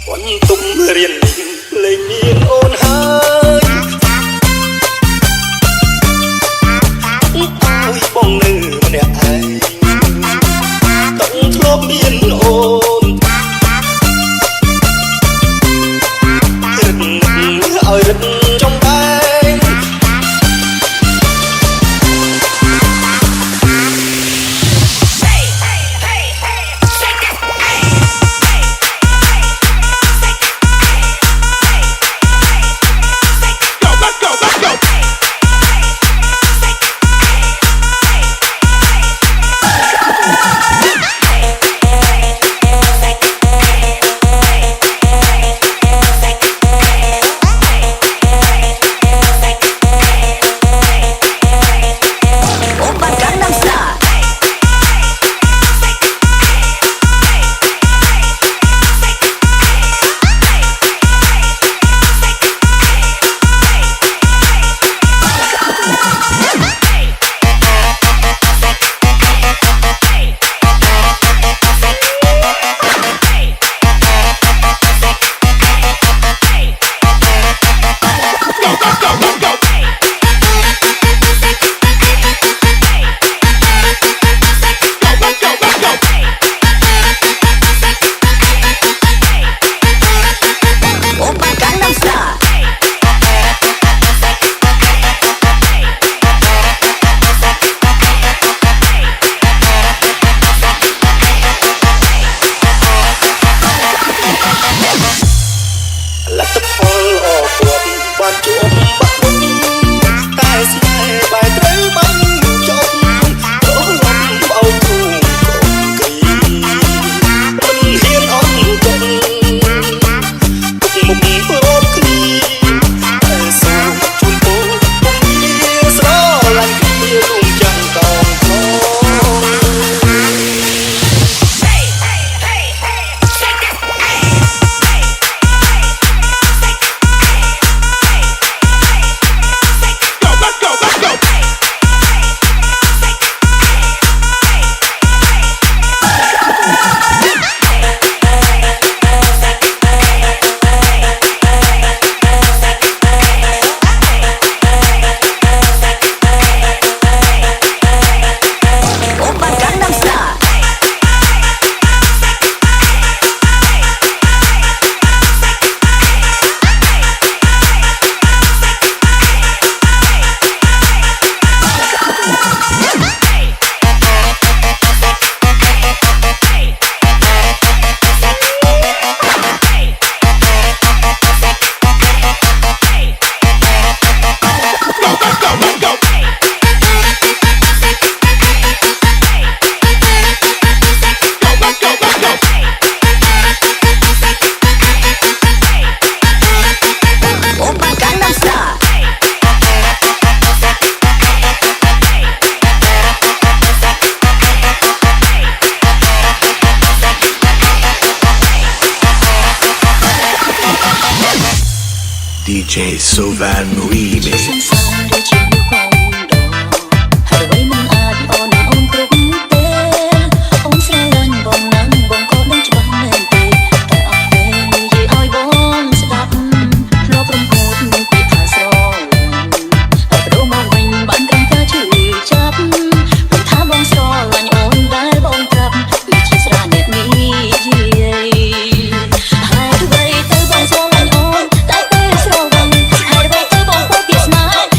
បន្ទុំរៀនលេងមានអូនហើយអើយបងនៅម្នាក់ឯងต้องធ្លាប់មានអូនរឹកឲ្យរឹកចំបែងDJ Sovan Remix. ហើយអ្វីទៅបងស្រឡាញ់អូនតែពេលស្រវឹងហើយអ្វីទៅបងពោលពីស្នេហ៍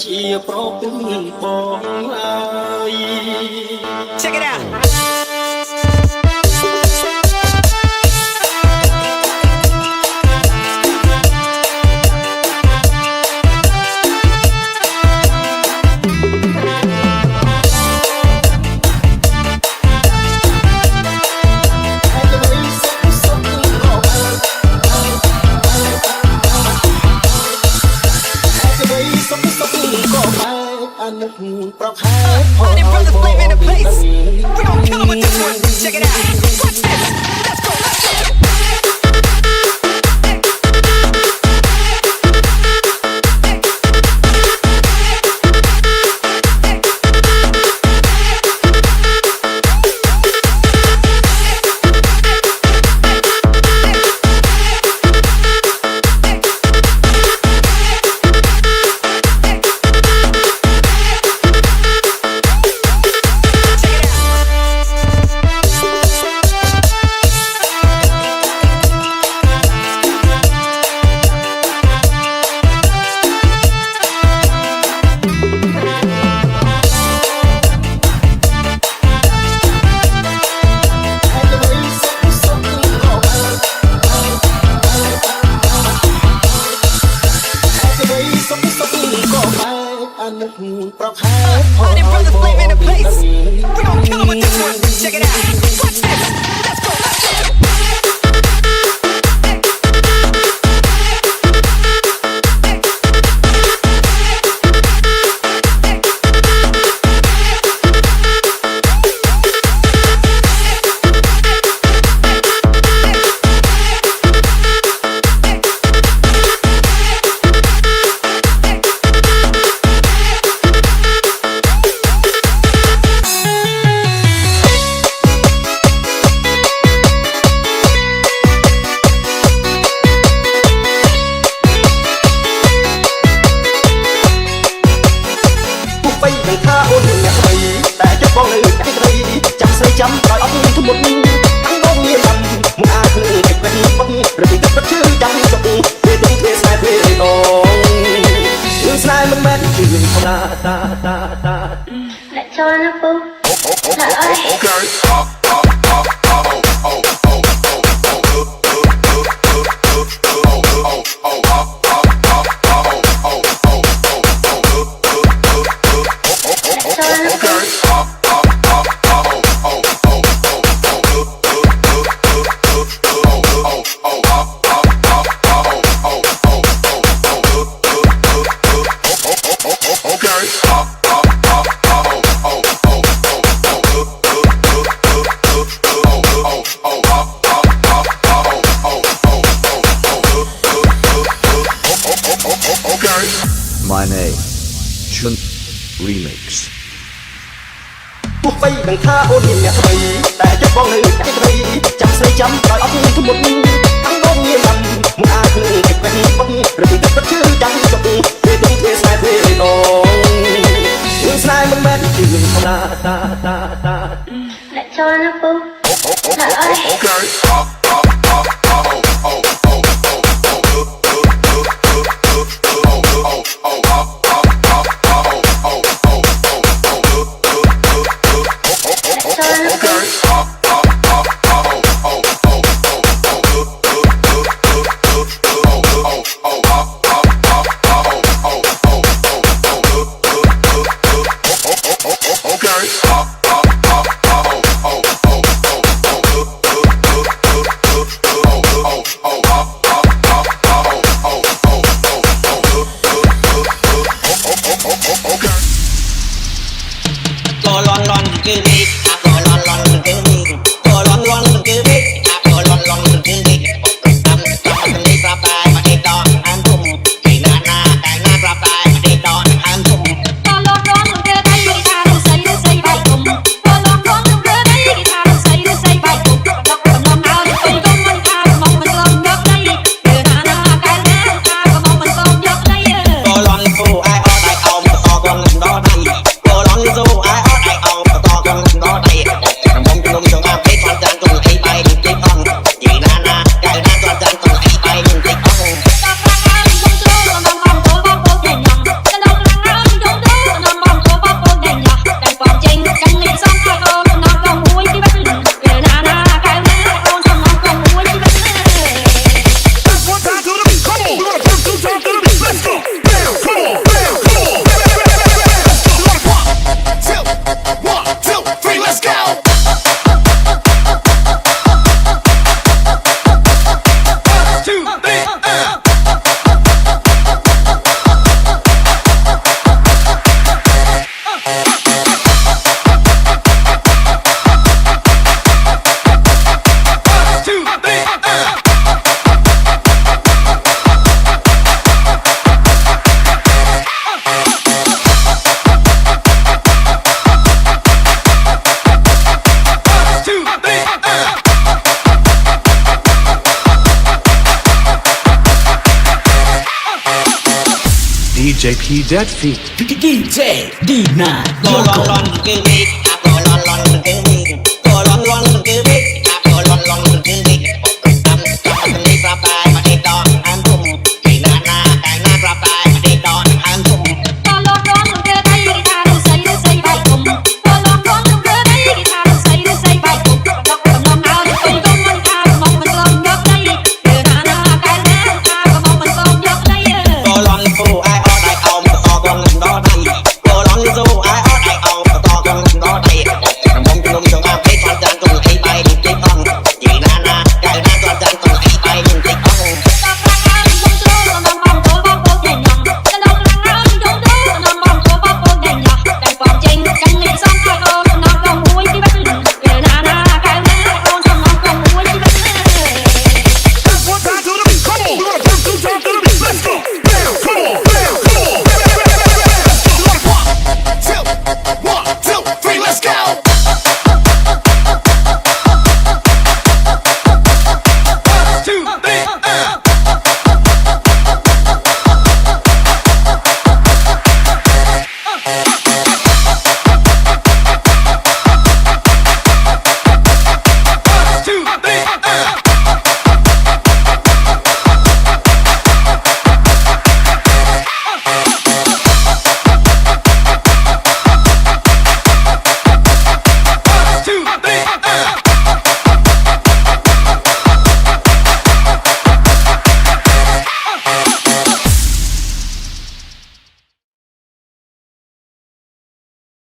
ជាប្រពន្ធបងឡើយ Check it out. អានឹកប្រខែ Party brothers live in the place. We gon' kill 'em with this one. Check it out. Watch this. Let's go. Let's go. Party brothers live in the place. We gon' kill 'em with this one. Check it out. Watch this. Let's go. Let's go. Lại cho nó bố. My name, Chun Remix. ទោះបីដឹងថាអូនមានអ្នកថ្មីតែចុះបងនៅតែថ្មីចាំស្រីចាំដល់អត់មានធ្មត់ខាងបងមានបានមកអាចនឹងគេពេញបងឬទីទឹកជឿចាំចុះពេលទុំធ្វើស្នេហ៍ពេលដងនឹងស្នេហ៍មិនមែនជារឿងធម្មតា Lại cho nó bố. JP Dead Feet. DJ Dina โกลอนลอนคือบิ๊กโกลอนลอนคือบิ๊กโกลอนลอนคือบิ๊กโกลอนลอนคือบิ๊กทำนี้กลับไปมาดีดอนอันทุ่มที่หน้าแต่งหน้ากลับไปมาดีดอนอันทุ่ม พอลองร้องเธอได้กีตาร์ใส่ใบผมพอลองร้องเธอได้กีตาร์ใส่ใบผมบอกว่าน้องเอาไปตรงมันทางมองมันลองยกได้เธอหน้าแก่แล้วทางมองมันลองยกได้ โกลอนสู้ไอออดไอเอามาต่อกองหนึ่งดอได้โกลอนสู้ไอออดไอเอามาต่อกองหนึ่งดอได้มองจุ่มจงอาเพชรจานจงไอใบดิ้งติ๊กต้องจีหน้าไก่หน้าจานจงไอใบดิ้งติ๊กต้อง ตอกลางอ้างยงโตน้องมองตัวบ้าโป๊กใหญ่หยังจะลองกลางอ้างยงโตน้องมองตัวบ้าโป๊กใหญ่หยังแต่ความจริงกันเงินซ้ำข้าวน้องลองหุ้ยที่บ้านเธอหน้าแก่แล้วน้องลองหุ้ยที่บ้าน One time to the beat, come on. We're gonna put two times to the beat. Let's go. Bam, come on, bam, come on. One, two, three, let's go. One, two, three, One, two, three, One, two, three,